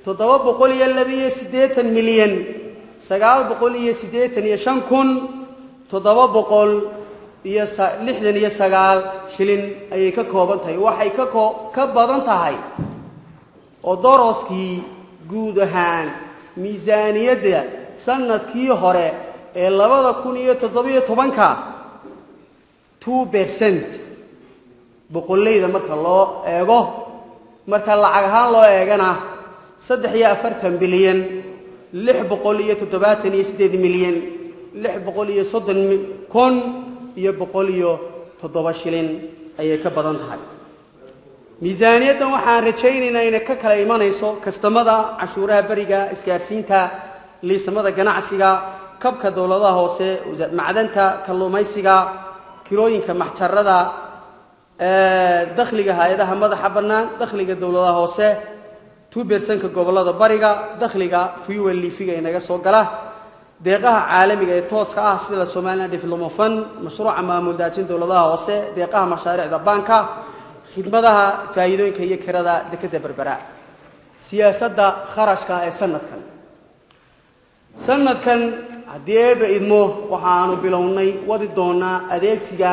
728 milyan 985 kun 769 shilin ayay ka kooban tahay waxay ka badan tahay oo doroskii guud ahaan miisaaniyadda sanadkii hore ee 2017 2% boqolleyda marka loo eego marka lacag ahaan loo eegana 43 bilyan 678 milyan 630 kun iyo 107 shilin ayay ka badan tahay miisaaniyaddan waxaan rajaynaynaa inay ka kala imanayso kastamada cashuuraha bariga isgaarsiinta liisamada ganacsiga kabka dawladaha hoose macdanta kalluumaysiga kirooyinka maxjarada dakhliga hay'adaha madaxa bannaan dakhliga dawladaha hoose 2% ka gobolada bariga dakhliga fuel liifiga inaga soo gala deeqaha caalamiga ee tooska ah sida Somaliland Development Fund mashruuca maamul daadin dawladaha hoose deeqaha mashaariicda banka khidmadaha faa'iidooyinka iyo kirada dekada berbera siyaasadda kharashka ee sanadkan haddii idmo waxaanu bilownay wadi doonaa adeegsiga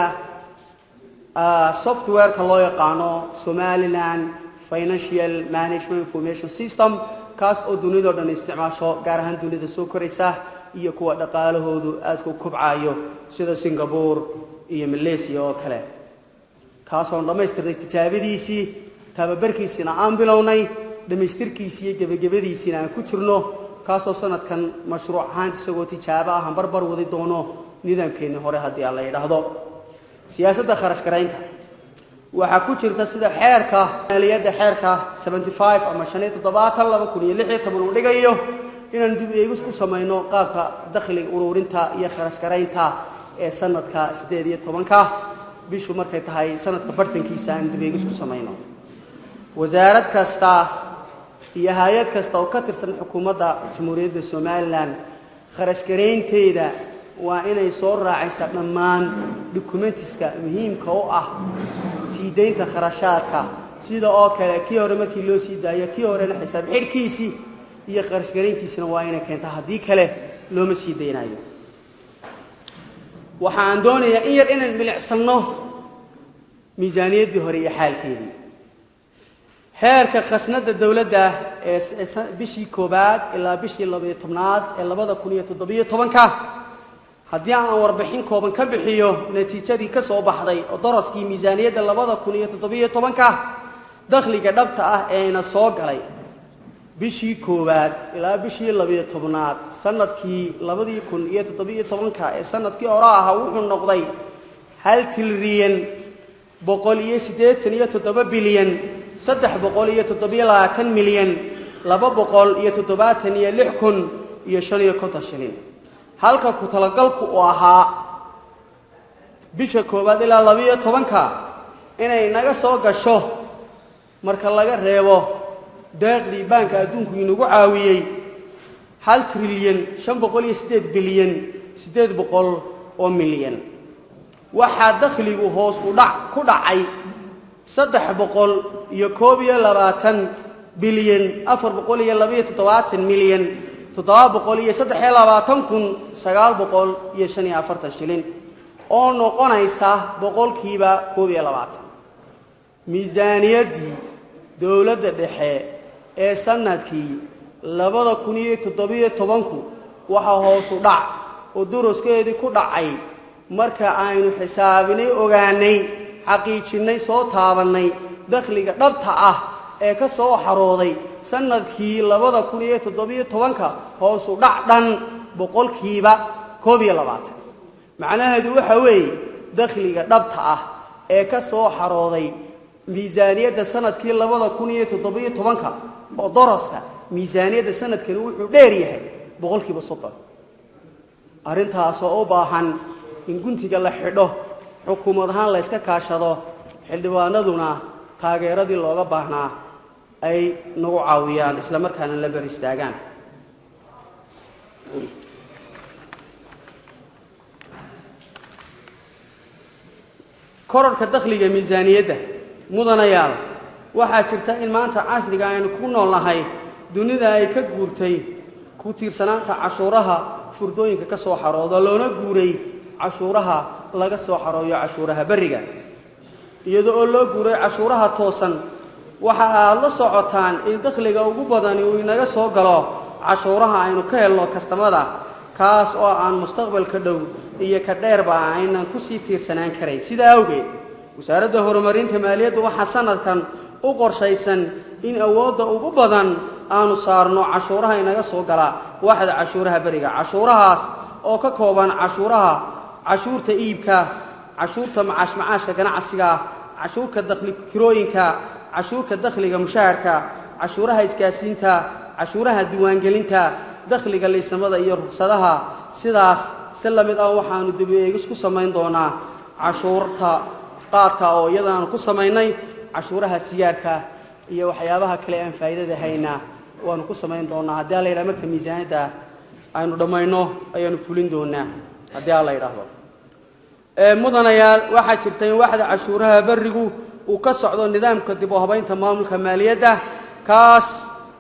software-ka loo yaqaano Somaliland Financial Management Information System kaas oo dunida dhan isticmaasho gaar ahaan dunida soo koraysa iyo kuwa dhaqaalahoodu aad ku kobcayo sida Singapore iyo Malaysia oo kale kaas oo dhameystirnay tijaabadiisii tababarkiisina aan bilownay dhameystirkiisii gabagabadiisina aan ku jirno kaas oo sanadkan mashruuc ahaan isagoo tijaabo ah barbar wadi doono nidaamkeena hore hadii la yiraahdo siyaasadda kharash gareynta waxa ku jirta sida xeerka maaliyadda xeerka 75 ama 572 uu dhigayo inaan dib eegis ku sameeyno qaabka dakhliga ururinta iyo kharash gareynta ee sanadka 18 bishu markay tahay sanadka bartankiisa aan dib eegis ku sameeyno wasaarad kasta iyo hay'ad kasta oo ka tirsan xukuumadda Jamhuuriyadda Somaliland kharash gareynteeda waa inay soo raacaysaa dhammaan documentiska muhiimka u ah siideynta kharashaadka sida oo kale kii hore markii loo sii daayo kii horena xisaab xidhkiisii iyo kharash gareyntiisina waa inay keento haddii kale looma sii deynayo waxaan doonayaa in yar inaan milicsano miisaaniyaddii hore iyo xaalkeedii xeerka khasnada dawladda ee bishii koobaad ilaa bishii 12aad ee 2017 haddii aan warbixin kooban ka bixiyo natiijadii ka soo baxday oo daraskii miisaaniyadda 2017 dakhliga dhabta ah ee ina soo galay bishii koobaad ilaa bishii 12aad sanadkii 2017 ee sanadkii hore ah wuxuu noqday 1 trilyan 187 bilyan 327 milyan 276 kun iyo 55 shilin halka ku talagalku oo ahaa bisha koobaad ilaa 12 inay naga soo gasho marka laga reebo deeqdii banka adduunku inagu caawiyay 1 trilyan 508 bilyan 800 oo milyan waxa dakhligu hoos u dhac ku dhacay 321 bilyan 427 milyan 723 kun 945 shilin oo noqonaysa boqolkiiba 12 miisaaniyaddii dawladda dhexe ee sanadkii 2017 waxa hoos u dhac oo duruskeedii ku dhacay marka aynu xisaabinay ogaanay xaqiijinay soo taabanay dakhliga dhabta ah ee ka soo xarooday sanadkii 2017 hoos u dhac dhan boqolkiiba 12 macnaheedu waxa weeye dakhliga dhabta ah ee ka soo xarooday miisaaniyadda sanadkii 2017 oo daraska miisaaniyadda sanadkan wuxuu dheer yahay boqolkiiba 30 arintaas oo u baahan in guntiga la xidho xukuumad ahaan la iska kaashado xildhibaanaduna taageeradii looga baahnaa ay nagu caawiyaan isla markaana la bar istaagaan kororka dakhliga miisaaniyadda mudanayaal waxaa jirta in maanta casriga aynu ku noolnahay dunida ay ka guurtay ku tiirsanaanta cashuuraha furdooyinka ka soo xarooda loona guuray cashuuraha laga soo xarooyo cashuuraha bariga iyadoo loo guuray cashuuraha toosan waxa aad la socotaan in dakhliga ugu badan uu inaga soo galo cashuuraha aynu ka helno kastamada kaas oo aan mustaqbalka dhow iyo ka dheerba aynan ku sii tiirsanaan karay sida awgeed wasaaradda horumarinta maaliyadda waxa sanadkan u qorshaysan in awoodda ugu badan aanu saarno cashuuraha inaga soo gala waaxda cashuuraha bariga cashuurahaas oo ka kooban cashuurta iibka cashuurta macaashka ganacsiga cashuurta dakhli kirooyinka cashuurta dakhliga mushaharka cashuuraha iskaasiinta cashuuraha diiwaangelinta dakhliga liisamada iyo ruqsadaha sidaas si la mid ah waxaanu dib u eegis ku samayn doonaa cashuurta qaadka oo iyadana ku samaynay cashuuraha siyaarka iyo waxyaabaha kale aan faa'iidada hayna waanu ku samayn doonaa haddii la yiraahdo marka miisaaniyadda aynu dhamayno ayaanu fulin doonaa haddii la yiraahdo mudanayaal waxaa jirta in waaxda cashuuraha barigu uu ka socdo nidaamka dib u habaynta maamulka maaliyadda kaas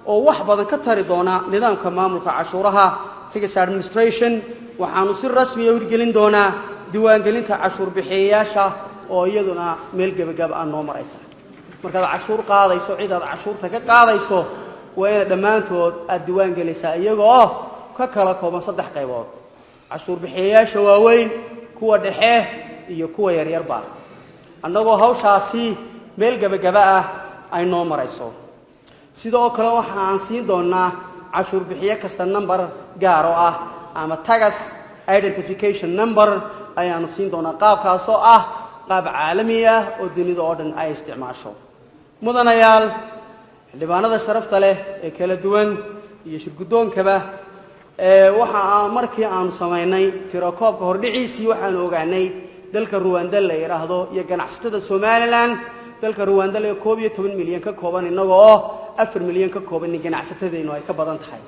oo wax badan ka tari doona nidaamka maamulka cashuuraha tax administration waxaanu si rasmi ah u hirgelin doonaa diiwaangelinta cashuur bixiyayaasha oo iyaduna meel gabagab ah noo maraysa markaad cashuur qaadayso ciidaad cashuurta ka qaadayso waa in dhammaantood aad diiwaangelaysaa iyagoo ka kala kooban 3 qaybood cashuur bixiyayaasha waaweyn kuwa dhexe iyo kuwa yaryarba annagoo hawshaasi meel gabagaba ah ay noo marayso sidoo kale waxaan siin doonaa cashuur bixiye kasta number gaar oo ah ama tax identification number ayaanu siin doonaa qaabkaas oo ah qaab caalami ah oo dunida oo dhan ay isticmaasho mudanayaal xildhibaanada sharafta leh ee kala duwan iyo shirgudoonkaba waxa markii aanu samaynay tirakoobka hordhiciisii waxaan ogaanay dalka Rwanda la yiraahdo iyo ganacsatada Soomaaliland dalka Rwanda la 12 milyan ka kooban inagoo 4 milyan ka kooban ganacsatada ay ka badan tahay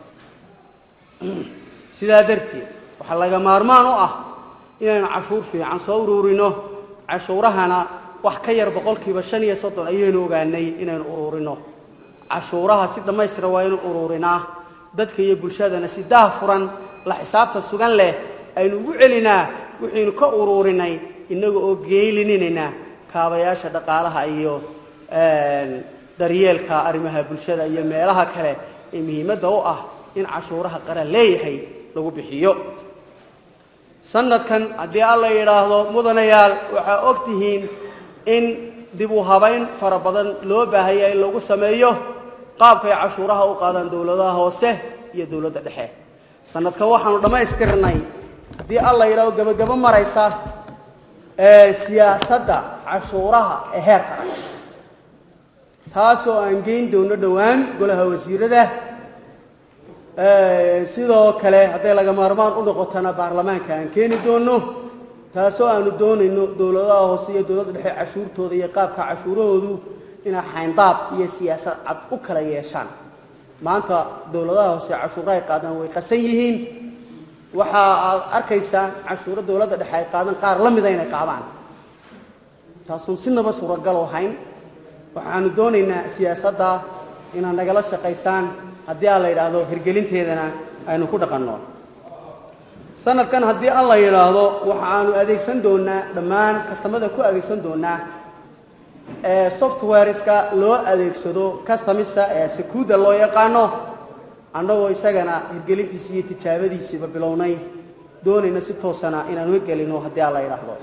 sidaa darteed waxa laga maarmaan u ah inaynu cashuur fiican soo ururino cashuurahana wax ka yar 5% ayaynu ogaanay inaynu ururino cashuuraha si dhamaystiran waa inuu ururinaa dadka iyo bulshadana si daahfuran la xisaabta sugan leh aynu ugu celinaa wixii ka ururinay inaga oo geelinina kaabayaasha dhaqaalaha iyo daryeelka arrimaha bulshada iyo meelaha kale ee muhiimadda u ah in cashuuraha qaran leeyahay lagu bixiyo sanadkan haddii alla yiraahdo mudanayaal waxa ogtihiin in dib u habayn fara badan loo baahan yahay in lagu sameeyo qaabka ay cashuuraha u qaadaan dawladaha hoose iyo dawladda dhexe sanadkan waxaanu dhamaystirnay haddii alla yiraahdo gabagabo maraysa siyaasadda cashuuraha ee heer qaran taasoo aan geyn doono dhawaan golaha wasiirada sidoo kale haddii laga maarmaan u noqotana baarlamaanka aan keeni doono taasoo aanu doonayno dawladaha hoose iyo dawladda dhexe cashuurtooda iyo qaabka cashuurahoodu inay xayndaab iyo siyaasad cad u kala yeeshaan maanta dawladaha hoose cashuuraha qaadaan way qasan yihiin waxa aad arkaysaa cashuuro dawladda dhexe ay qaadan qaar la mid ah inay qaadaan taasoo sinaba suuragal ahayn waxaanu doonaynaa siyaasadda inaan nagala shaqaysaan haddii aan la yiraahdo hirgelinteedana aynu ku dhaqanno sanadkan haddii aan la yiraahdo waxaanu adeegsan doonaa dhammaan kastamada ku adeegsan doonaa softwareska loo adeegsado customisa ee Sekuda loo yaqaano annagoo isagana hirgelintiisa iyo tijaabadiisa bilownay doonayna si toosana inaan u gelino haddii aan la yiraahdo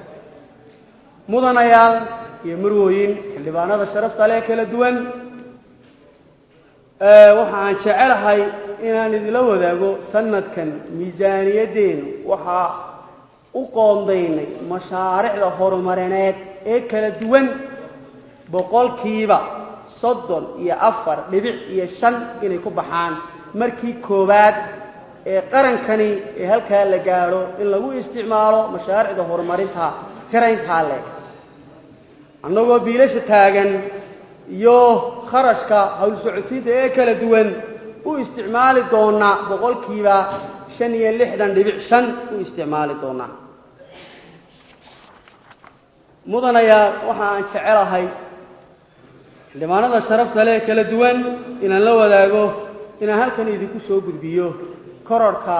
mudanayaal iyo marwooyin xildhibaanada sharafta leh kala duwan waxaan jecelahay inaan idila wadaago sanadkan miisaaniyadeenu waxa u qoondaynay mashaariicda horumarineed ee kala duwan boqolkiiba 34.5 inay ku baxaan markii koobaad ee qarankani ee halka la gaaro in lagu isticmaalo mashaariicda horumarinta tiraynta leh annagoo biilasha taagan iyo kharashka hawl socodsiinta ee kala duwan u isticmaali doona boqolkiiba 65.5 u isticmaali doona mudanayaa waxaan jecelahay xildhibaanada sharafta leh kala duwan inaan la wadaago inaan halkan idinku soo gudbiyo kororka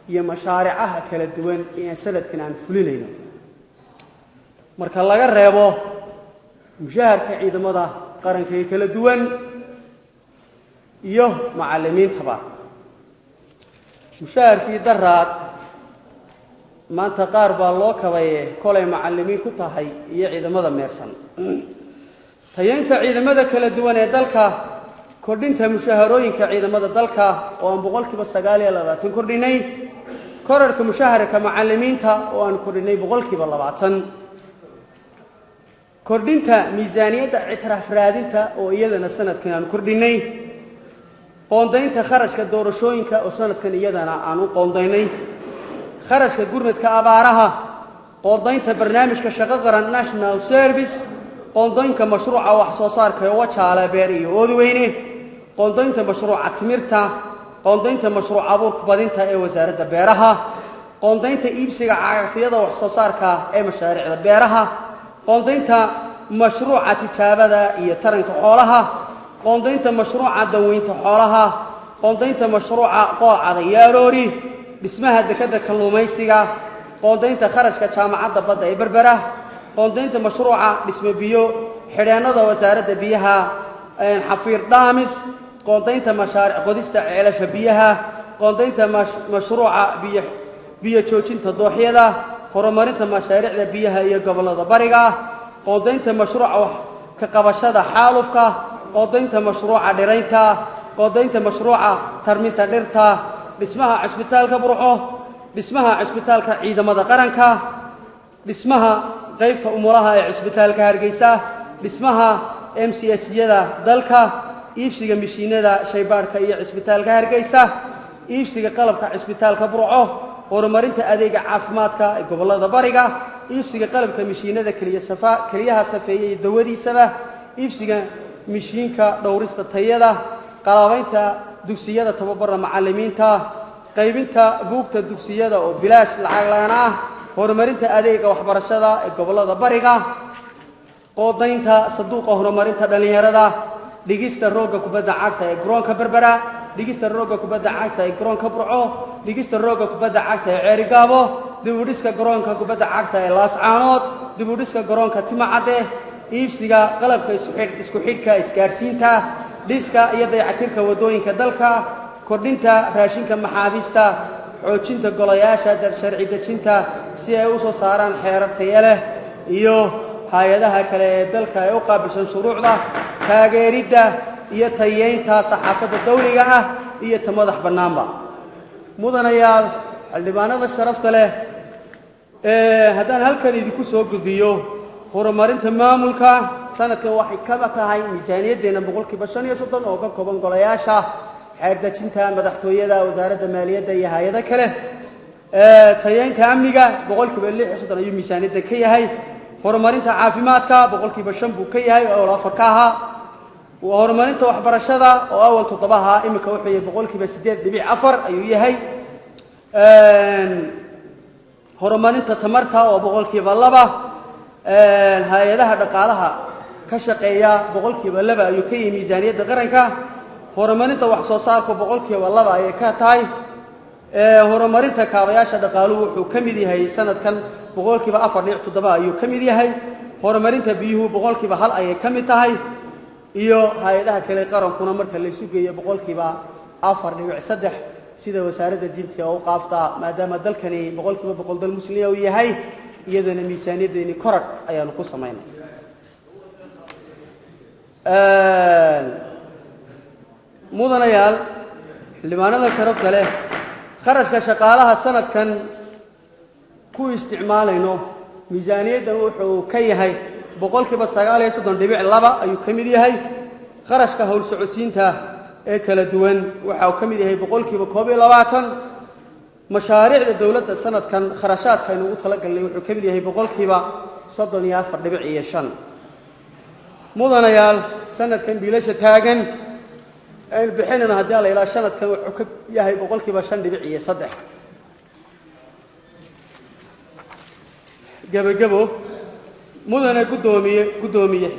iyo mashaariicaha kala duwan ee sanadkan aan fulinayno marka laga reebo mushaharka ciidamada qaranka ee kala duwan iyo macallimiintaba mushaharkii daraad maanta qaar baa loo kabaye kolay macallimiin ku tahay iyo ciidamada meersan tayeynta ciidamada kala duwan ee dalka kordhinta mushaharooyinka ciidamada dalka oo aan boqolkiiba 9 kordhinay kororka mushaharka macallimiinta oo aan kordhinay boqolkiiba 20 kordhinta miisaaniyadda ictiraaf raadinta oo iyadana sanadkan aan kordhinay qoondaynta kharashka doorashooyinka oo sanadkan iyadana aan u qoondaynay kharashka gurmadka abaaraha qoondaynta barnaamijka shaqo qaran national service qoondaynta mashruuca wax soo saarka ee wajaale beer iyo oodweyne qoondaynta mashruuca timirta qoondaynta mashruuca abuurka badinta ee wasaaradda beeraha qoondaynta iibsiga cagafyada wax soo saarka ee mashaariicda beeraha qoondaynta mashruuca tijaabada iyo taranka xoolaha qoondaynta mashruuca daweynta xoolaha qoondaynta mashruuca qoocada iyo aroori dhismaha dekada kalluumaysiga qoondaynta kharashka jaamacadda badda ee berbera qoondaynta mashruuca dhisme biyo xidheennada wasaaradda biyaha xafiir dhaamis qoondaynta mashaariic qodista ceelasha biyaha qoondaynta mashruuca biyo joojinta dooxyada horumarinta mashaariicda biyaha iyo gobollada bariga qoondaynta mashruuca wax ka qabashada xaalufka qoondaynta mashruuca dhiraynta qoondaynta mashruuca tarminta dhirta dhismaha cisbitaalka burco dhismaha cisbitaalka ciidamada qaranka dhismaha qaybta umulaha ee cisbitaalka hargeysa dhismaha MCH-yada dalka iibsiga mishiinada shaybaarka iyo cisbitaalka hargeysa iibsiga qalabka cisbitaalka burco horumarinta adeega caafimaadka ee gobollada bariga iibsiga qalabka mishiinada kaliyaha safeeyay dawadiisaba iibsiga mishiinka dhowrista tayada qalabaynta dugsiyada tababarka macallimiinta qaybinta buugta dugsiyada oo bilaash lacag la'aan ah horumarinta adeega waxbarashada ee gobollada bariga qoondaynta saduuqa horumarinta dhalinyarada dhigista rooga kubadda cagta ee garoonka berbera dhigista rooga kubadda cagta ee garoonka burco dhigista rooga kubadda cagta ee ceerigaabo dib u dhiska garoonka kubadda cagta ee laascaanood dib u dhiska garoonka timacadde iibsiga qalabka isku xidhka isgaarsiinta dhiska iyo dayactirka wadooyinka dalka kordhinta raashinka maxaabiista xoojinta golayaasha sharci dejinta si ay u soo saaraan xeerar tayo leh iyo hay'adaha kale ee dalka ay u qaabilsan shuruucda taageeridda iyo tayeynta saxaafadda dawliga ah iyo ta madax bannaanba mudanayaal xildhibaanada sharafta leh haddaan halkan idinku soo gudbiyo horumarinta maamulka sanadkan waxay kaba tahay miisaaniyaddeena boqolkiiba 35 oo ka kooban golayaasha xeer dejinta madaxtooyada wasaaradda maaliyadda iyo hay'ado kale tayeynta amniga boqolkiiba 60 ayuu miisaaniyadda ka yahay horumarinta caafimaadka boqolkiiba 5 buu ka yahay oo afar ka ahaa horumarinta waxbarashada oo awal 7 ahaa imika wuxuu yahay boqolkiiba 8.4 ayuu yahay horumarinta tamarta oo boqolkiiba 2 hay'adaha dhaqaalaha ka shaqeeya boqolkiiba 2 ayuu ka yahay miisaaniyadda qaranka horumarinta wax soo saarka boqolkiiba 2 ayay ka tahay horumarinta kaabayaasha dhaqaaluhu wuxuu ka mid yahay sanadkan boqolkiiba 4.7 ayuu ka mid yahay horumarinta biyuhu boqolkiiba 1 ayay ka mid tahay iyo hay'adaha kale qarankuna marka la isu geeyo boqolkiiba 4.3 sida wasaaradda diinta oo qaafta maadaama dalkani boqolkiiba 100 dal muslimiin uu yahay iyadana miisaaniyaddeeni koror ayaanu ku sameynay mudanayaal xildhibaanada sharafta leh kharashka shaqaalaha sanadkan ku isticmaalayno miisaaniyaddan wuxuu ka yahay boqolkiiba 9.2 ayuu ka mid yahay kharashka hawl socodsiinta ee kala duwan waxa uu ka mid yahay boqolkiiba 21 mashaariicda dawladda sanadkan kharashaadka aynu ugu talagalnay wuxuu ka mid yahay boqolkiiba 34.5 mudanayaal sanadkan biilasha taagan aynu bixinayno haddii la ilaa sanadkan wuxuu ka yahay boqolkiiba 5.3 gabagabo mudane gudoomiye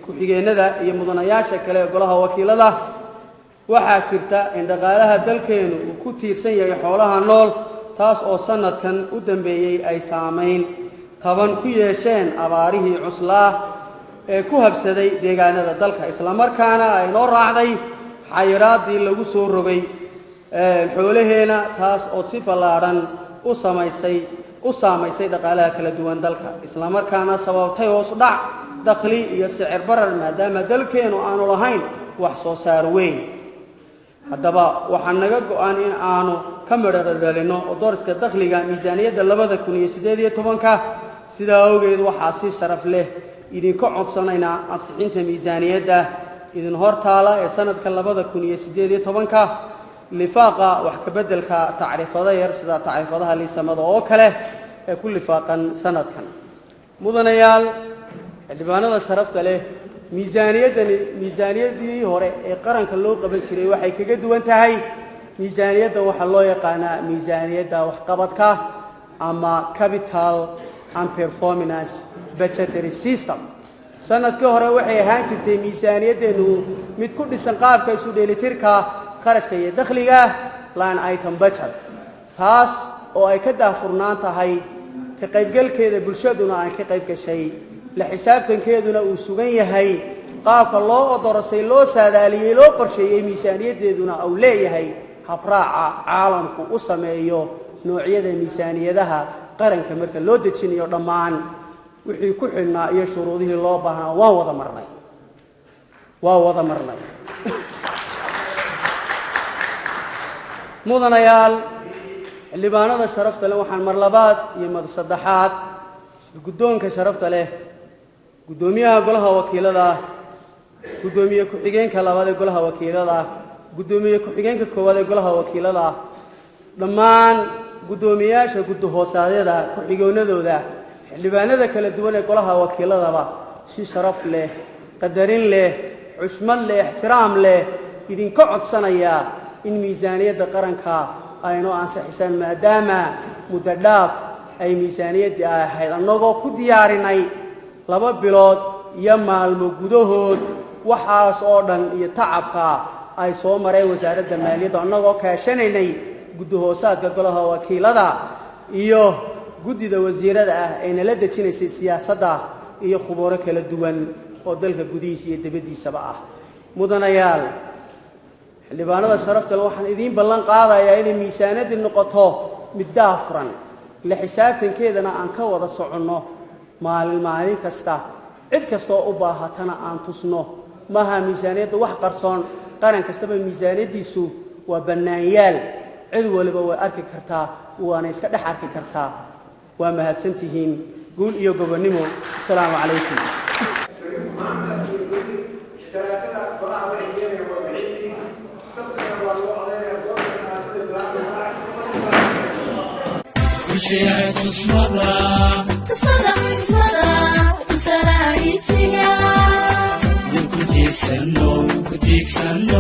ku-xigeenada iyo mudanayaasha kale golaha wakiilada waxaa jirta in dhaqaalaha dalkeenu uu ku tiirsan yahay xoolaha nool taas oo sanadkan u dambeeyay ay saameyn taban ku yeesheen abaarihii cuslaa ee ku habsaday deegaanada dalka isla markaana ay noo raacday xayiraadii lagu soo rogay xoolaheena taas oo si ballaaran u saamaysay dhaqaalaha kala duwan dalka isla markaana sababtay hoos u dhac dakhli iyo sicir barar maadaama dalkeenu aanu lahayn wax soo saar weyn haddaba waxaa naga go'an in aanu ka midhodhalino oo doorska dakhliga miisaaniyadda 2018 sidaa awgeed waxaa si sharaf leh idinka codsanaynaa ansixinta miisaaniyadda idin hortaala ee sanadka 2018 lifaaqa wax ka beddelka tacriifada yar sida tacriifadaha liisamada oo kale ee ku lifaaqan sanadkan mudanayaal xildhibaanada sharafta leh miisaaniyaddii hore ee qaranka loo qaban jiray waxay kaga duwan tahay miisaaniyadda waxaa loo yaqaanaa miisaaniyadda waxqabadka ama capital and performance budgetary system sanadkii hore waxay ahaan jirtay miisaaniyaddeenu mid ku dhisan qaabka isu dheelitirka kharashka iyo dakhliga line item budget taas oo ay ka daahfurnaan tahay ka qaybgalkeeda bulshaduna ay ka qayb gashay la xisaabtankeeduna uu sugan yahay qaabka loo odorasay loo saadaaliyay loo qorsheeyay miisaaniyaddeeduna uu leeyahay habraaca caalamku u sameeyo noocyada miisaaniyadaha qaranka marka loo dejinayo dhammaan wixii ku xilnaa iyo shuruudihii loo baahnaa waan wada marnay mudanayaal xildhibaanada sharafta leh waxaan mar labaad iyo mar saddexaad guddoonka sharafta leh guddoomiyaha golaha wakiilada guddoomiye ku-xigeenka labaad ee golaha wakiilada guddoomiye ku-xigeenka koowaad ee golaha wakiilada dhammaan guddoomiyaasha gudahoosaadada ku-xigoonadooda xildhibaanada kala duwan ee golaha wakiiladaba si sharaf leh qadarin leh xushmad leh ixtiraam leh idinka codsanaya in miisaaniyadda qaranka aynu ansixisaan maadaama muddo dhaaf ay miisaaniyaddii ahayd annagoo ku diyaarinay 2 bilood iyo maalmo gudahood waxaas oo dhan iyo tacabka ay soo mareen wasaaradda maaliyadda annagoo kaashanaynay gudahoosaadka golaha wakiilada iyo guddida wasiirada ah ee nala dejinaysay siyaasadda iyo khubaro kala duwan oo dalka gudihiisa iyo dibaddiisaba ah mudanayaal xildhibaanada sharafta leh waxaan idiin ballan qaadayaa inay miisaaniyaddu noqoto mid daahfuran la xisaabtankeedana aan ka wada soconno maalin kasta cid kasta oo u baahatana aan tusno maaha miisaaniyadda wax qarsoon qaran kastaba miisaaniyaddiisu waa bannaanyaal cid waliba way arki kartaa waana iska dhex arki kartaa waa mahadsantihiin guul iyo gobonnimo assalaamu calaykum Ku tiigsano